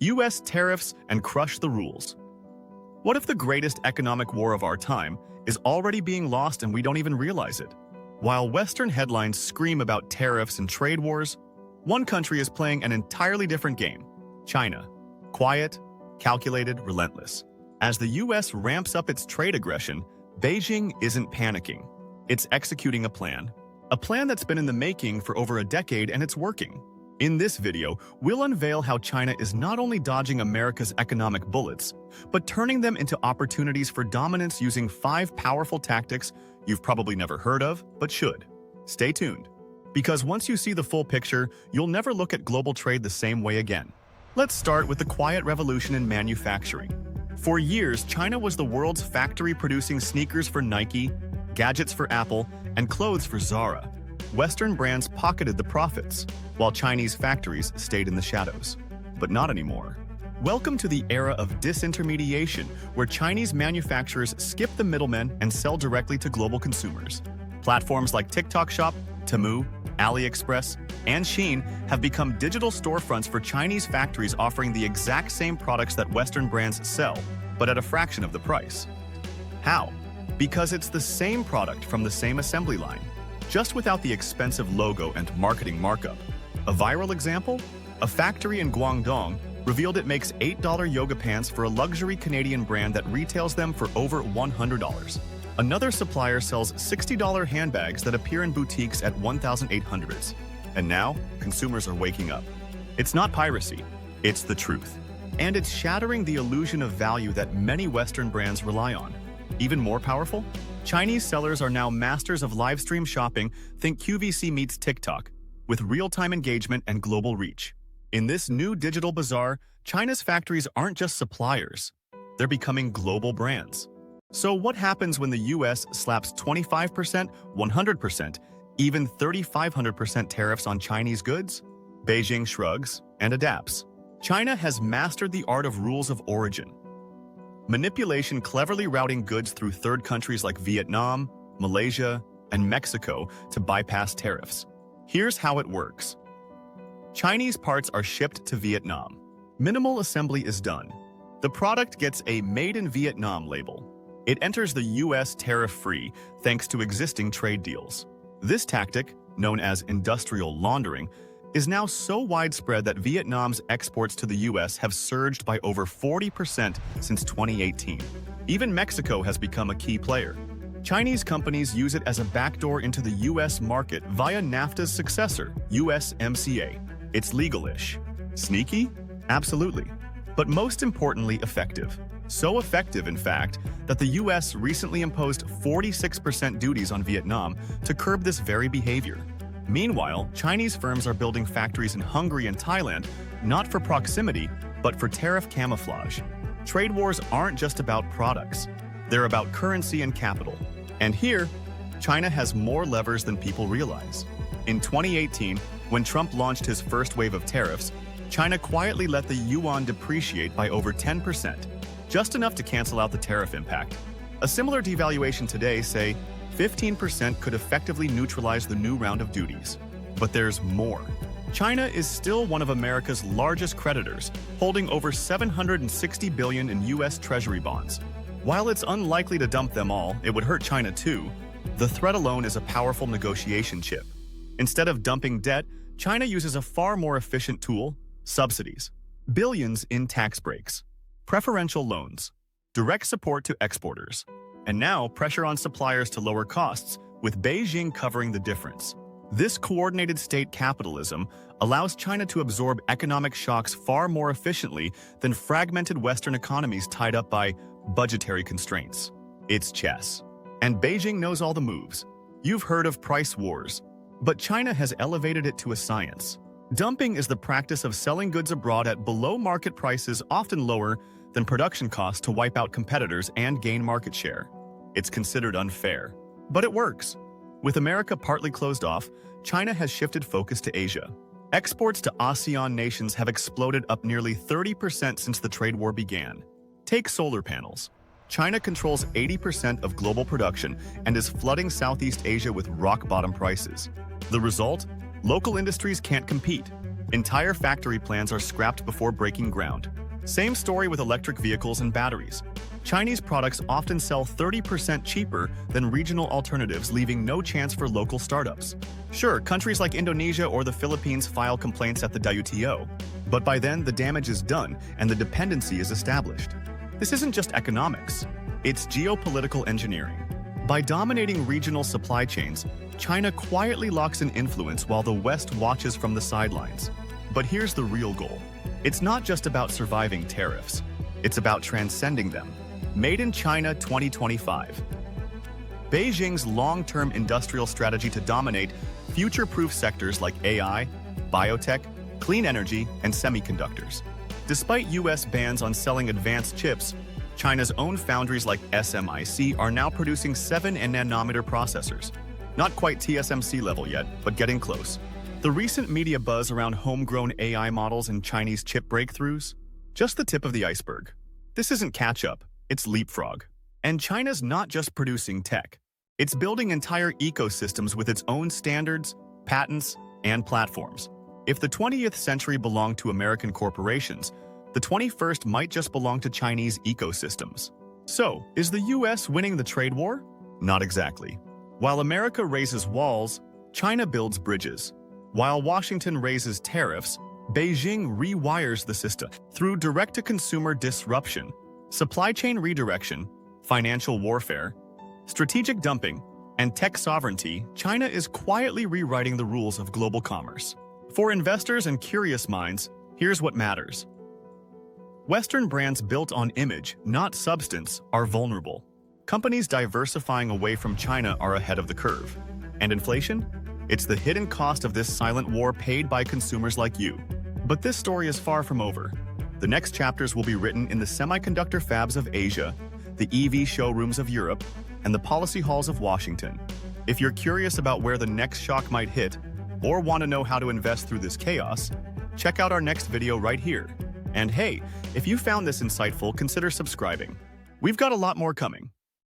US tariffs and crush the rules. What if the greatest economic war of our time is already being lost and we don't even realize it? While Western headlines scream about tariffs and trade wars, one country is playing an entirely different game: China. Quiet, calculated, relentless. As the US ramps up its trade aggression, Beijing isn't panicking. It's executing a plan that's been in the making for over a decade, and it's working. In this video, we'll unveil how China is not only dodging America's economic bullets, but turning them into opportunities for dominance using 5 powerful tactics you've probably never heard of, but should. Stay tuned, because once you see the full picture, you'll never look at global trade the same way again. Let's start with the quiet revolution in manufacturing. For years, China was the world's factory producing sneakers for Nike, gadgets for Apple, and clothes for Zara. Western brands pocketed the profits, while Chinese factories stayed in the shadows. But not anymore. Welcome to the era of disintermediation, where Chinese manufacturers skip the middlemen and sell directly to global consumers. Platforms like TikTok Shop, Temu, AliExpress, and Shein have become digital storefronts for Chinese factories offering the exact same products that Western brands sell, but at a fraction of the price. How? Because it's the same product from the same assembly line, just without the expensive logo and marketing markup. A viral example? A factory in Guangdong revealed it makes $8 yoga pants for a luxury Canadian brand that retails them for over $100. Another supplier sells $60 handbags that appear in boutiques at $1,800s. And now, consumers are waking up. It's not piracy, it's the truth. And it's shattering the illusion of value that many Western brands rely on. Even more powerful? Chinese sellers are now masters of live stream shopping. Think QVC meets TikTok, with real-time engagement and global reach. In this new digital bazaar, China's factories aren't just suppliers. They're becoming global brands. So what happens when the US slaps 25%, 100%, even 3,500% tariffs on Chinese goods? Beijing shrugs and adapts. China has mastered the art of rules of origin. Manipulation, cleverly routing goods through third countries like Vietnam, Malaysia, and Mexico to bypass tariffs. Here's how it works. Chinese parts are shipped to Vietnam. Minimal assembly is done. The product gets a Made in Vietnam label. It enters the US tariff-free thanks to existing trade deals. This tactic, known as industrial laundering, is now so widespread that Vietnam's exports to the US have surged by over 40% since 2018. Even Mexico has become a key player. Chinese companies use it as a backdoor into the US market via NAFTA's successor, USMCA. It's legal-ish. Sneaky? Absolutely. But most importantly, effective. So effective, in fact, that the US recently imposed 46% duties on Vietnam to curb this very behavior. Meanwhile, Chinese firms are building factories in Hungary and Thailand, not for proximity, but for tariff camouflage. Trade wars aren't just about products. They're about currency and capital. And here, China has more levers than people realize. In 2018, when Trump launched his first wave of tariffs, China quietly let the yuan depreciate by over 10%, just enough to cancel out the tariff impact. A similar devaluation today, say, 15% could effectively neutralize the new round of duties. But there's more. China is still one of America's largest creditors, holding over $760 billion in US Treasury bonds. While it's unlikely to dump them all, it would hurt China too. The threat alone is a powerful negotiation chip. Instead of dumping debt, China uses a far more efficient tool: subsidies. Billions in tax breaks, preferential loans, direct support to exporters. And now, pressure on suppliers to lower costs, with Beijing covering the difference. This coordinated state capitalism allows China to absorb economic shocks far more efficiently than fragmented Western economies tied up by budgetary constraints. It's chess. And Beijing knows all the moves. You've heard of price wars, but China has elevated it to a science. Dumping is the practice of selling goods abroad at below-market prices, often lower than production costs, to wipe out competitors and gain market share. It's considered unfair, but it works. With America partly closed off, China has shifted focus to Asia. Exports to ASEAN nations have exploded, up nearly 30% since the trade war began. Take solar panels. China controls 80% of global production and is flooding Southeast Asia with rock-bottom prices. The result? Local industries can't compete. Entire factory plans are scrapped before breaking ground. Same story with electric vehicles and batteries. Chinese products often sell 30% cheaper than regional alternatives, leaving no chance for local startups. Sure, countries like Indonesia or the Philippines file complaints at the WTO, but by then the damage is done and the dependency is established. This isn't just economics, it's geopolitical engineering. By dominating regional supply chains, China quietly locks in influence while the West watches from the sidelines. But here's the real goal. It's not just about surviving tariffs. It's about transcending them. Made in China 2025. Beijing's long-term industrial strategy to dominate future-proof sectors like AI, biotech, clean energy, and semiconductors. Despite US bans on selling advanced chips, China's own foundries like SMIC are now producing 7nm processors. Not quite TSMC level yet, but getting close. The recent media buzz around homegrown AI models and Chinese chip breakthroughs? Just the tip of the iceberg. This isn't catch-up, it's leapfrog. And China's not just producing tech. It's building entire ecosystems with its own standards, patents, and platforms. If the 20th century belonged to American corporations, the 21st might just belong to Chinese ecosystems. So, is the US winning the trade war? Not exactly. While America raises walls, China builds bridges. While Washington raises tariffs, Beijing rewires the system through direct-to-consumer disruption, supply chain redirection, financial warfare, strategic dumping, and tech sovereignty. China is quietly rewriting the rules of global commerce. For investors and curious minds, here's what matters. Western brands built on image, not substance, are vulnerable. Companies diversifying away from China are ahead of the curve. And inflation? It's the hidden cost of this silent war paid by consumers like you. But this story is far from over. The next chapters will be written in the semiconductor fabs of Asia, the EV showrooms of Europe, and the policy halls of Washington. If you're curious about where the next shock might hit, or want to know how to invest through this chaos, check out our next video right here. And hey, if you found this insightful, consider subscribing. We've got a lot more coming.